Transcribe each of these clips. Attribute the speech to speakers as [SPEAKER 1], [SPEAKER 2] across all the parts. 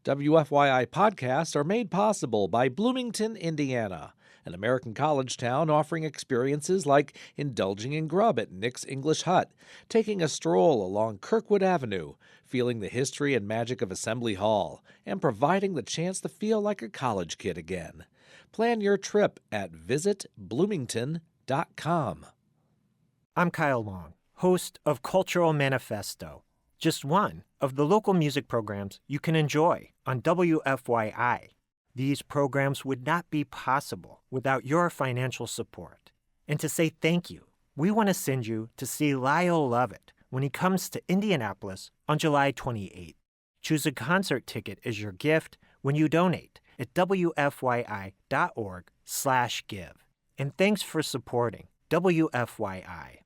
[SPEAKER 1] WFYI podcasts are made possible by Bloomington, Indiana, an American college town offering experiences like indulging in grub at Nick's English Hut, taking a stroll along Kirkwood Avenue, feeling the history and magic of Assembly Hall, and providing the chance to feel like a college kid again. Plan your trip at visitbloomington.com.
[SPEAKER 2] I'm Kyle Long, host of Cultural Manifesto, just one of the local music programs you can enjoy on WFYI. These programs would not be possible without your financial support. And to say thank you, we want to send you to see Lyle Lovett when he comes to Indianapolis on July 28th. Choose a concert ticket as your gift when you donate at WFYI.org/give. And thanks for supporting WFYI.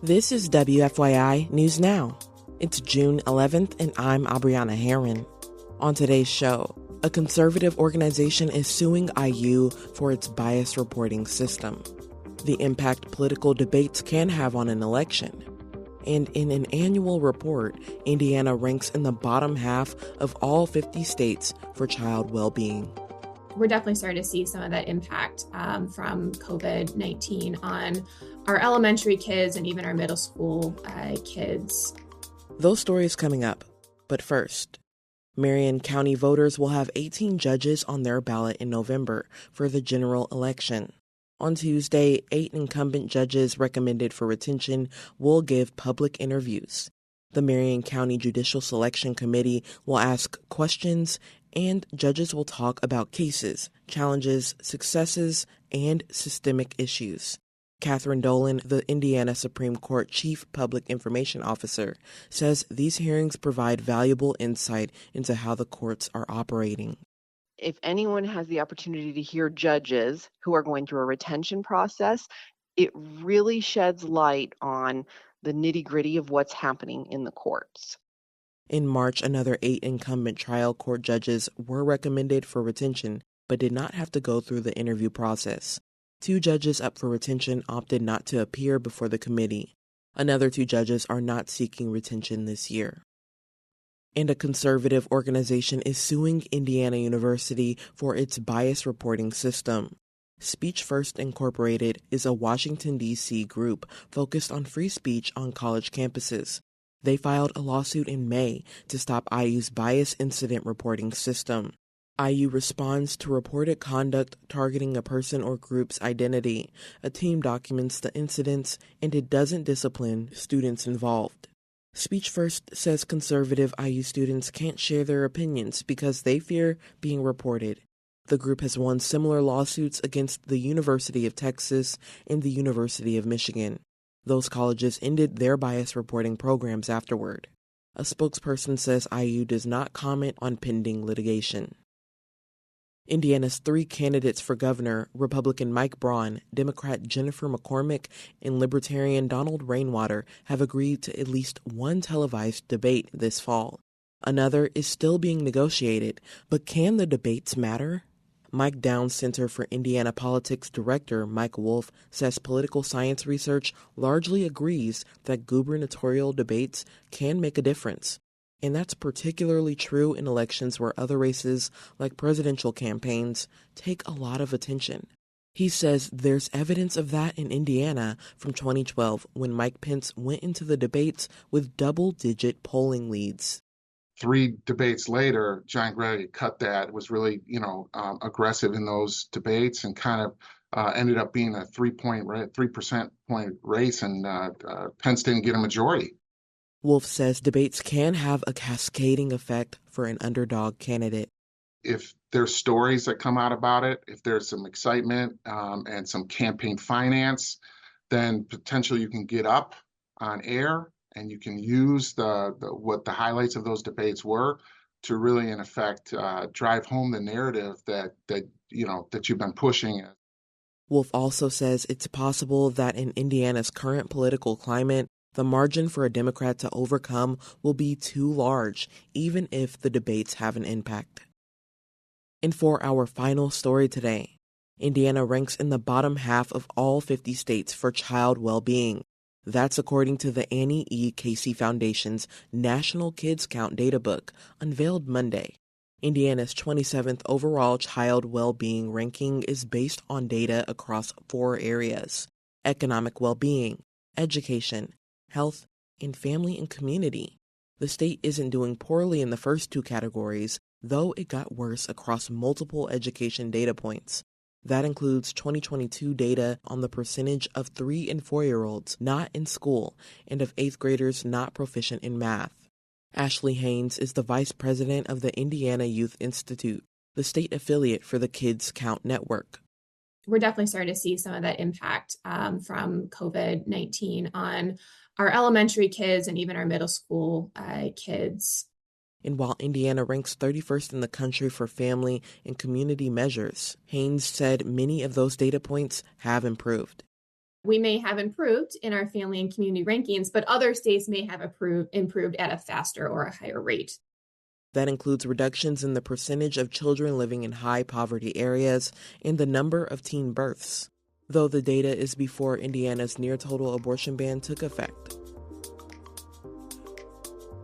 [SPEAKER 3] This is WFYI News Now. It's June 11th, and I'm Abriana Herron. On today's show, a conservative organization is suing IU for its bias reporting system, the impact political debates can have on an election, and in an annual report, Indiana ranks in the bottom half of all 50 states for child well-being.
[SPEAKER 4] We're definitely starting to see some of that impact from COVID-19 on our elementary kids and even our middle school kids.
[SPEAKER 3] Those stories coming up. But first, Marion County voters will have 18 judges on their ballot in November for the general election. On Tuesday, 8 incumbent judges recommended for retention will give public interviews. The Marion County Judicial Selection Committee will ask questions, and judges will talk about cases, challenges, successes, and systemic issues. Catherine Daudelin, the Indiana Supreme Court Chief Public Information Officer, says these hearings provide valuable insight into how the courts are operating.
[SPEAKER 5] If anyone has the opportunity to hear judges who are going through a retention process, it really sheds light on the nitty-gritty of what's happening in the courts.
[SPEAKER 3] In March, another 8 incumbent trial court judges were recommended for retention, but did not have to go through the interview process. 2 judges up for retention opted not to appear before the committee. Another 2 judges are not seeking retention this year. And a conservative organization is suing Indiana University for its bias reporting system. Speech First Incorporated is a Washington, D.C. group focused on free speech on college campuses. They filed a lawsuit in May to stop IU's bias incident reporting system. IU responds to reported conduct targeting a person or group's identity. A team documents the incidents, and it doesn't discipline students involved. Speech First says conservative IU students can't share their opinions because they fear being reported. The group has won similar lawsuits against the University of Texas and the University of Michigan. Those colleges ended their bias reporting programs afterward. A spokesperson says IU does not comment on pending litigation. Indiana's 3 candidates for governor, Republican Mike Braun, Democrat Jennifer McCormick, and Libertarian Donald Rainwater, have agreed to at least one televised debate this fall. Another is still being negotiated, but can the debates matter? Mike Downs Center for Indiana Politics Director Mike Wolf says political science research largely agrees that gubernatorial debates can make a difference. And that's particularly true in elections where other races, like presidential campaigns, take a lot of attention. He says there's evidence of that in Indiana from 2012 when Mike Pence went into the debates with double-digit polling leads.
[SPEAKER 6] 3 debates later, John Gregg cut that, was really, aggressive in those debates and kind of ended up being a 3 percent point race, and Pence didn't get a majority.
[SPEAKER 3] Wolf says debates can have a cascading effect for an underdog candidate.
[SPEAKER 6] If there's stories that come out about it, if there's some excitement and some campaign finance, then potentially you can get up on air and you can use what the highlights of those debates were to really, in effect, drive home the narrative that you've been pushing.
[SPEAKER 3] Wolf also says it's possible that in Indiana's current political climate, the margin for a Democrat to overcome will be too large, even if the debates have an impact. And for our final story today, Indiana ranks in the bottom half of all 50 states for child well-being. That's according to the Annie E. Casey Foundation's National Kids Count Data Book, unveiled Monday. Indiana's 27th overall child well-being ranking is based on data across 4 areas: economic well-being, education, health, and family and community. The state isn't doing poorly in the first 2 categories, though it got worse across multiple education data points. That includes 2022 data on the percentage of 3- and 4-year-olds not in school and of 8th graders not proficient in math. Ashley Haynes is the vice president of the Indiana Youth Institute, the state affiliate for the Kids Count Network.
[SPEAKER 4] We're definitely starting to see some of that impact from COVID-19 on our elementary kids and even our middle school kids.
[SPEAKER 3] And while Indiana ranks 31st in the country for family and community measures, Haynes said many of those data points have improved.
[SPEAKER 4] We may have improved in our family and community rankings, but other states may have improved at a faster or a higher rate.
[SPEAKER 3] That includes reductions in the percentage of children living in high poverty areas and the number of teen births, though the data is before Indiana's near-total abortion ban took effect.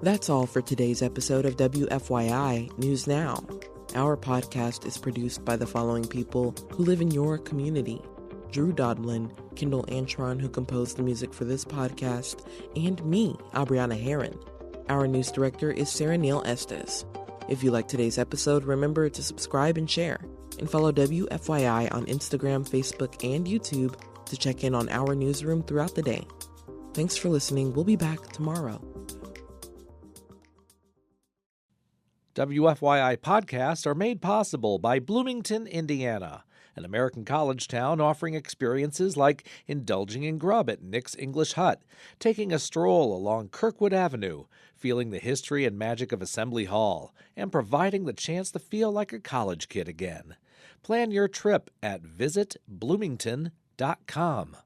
[SPEAKER 3] That's all for today's episode of WFYI News Now. Our podcast is produced by the following people who live in your community: Drew Daudelin, Kendall Antron, who composed the music for this podcast, and me, Abriana Herron. Our news director is Sarah Neal-Estes. If you like today's episode, remember to subscribe and share, and follow WFYI on Instagram, Facebook, and YouTube to check in on our newsroom throughout the day. Thanks for listening. We'll be back tomorrow.
[SPEAKER 1] WFYI podcasts are made possible by Bloomington, Indiana, an American college town offering experiences like indulging in grub at Nick's English Hut, taking a stroll along Kirkwood Avenue, feeling the history and magic of Assembly Hall, and providing the chance to feel like a college kid again. Plan your trip at visitbloomington.com.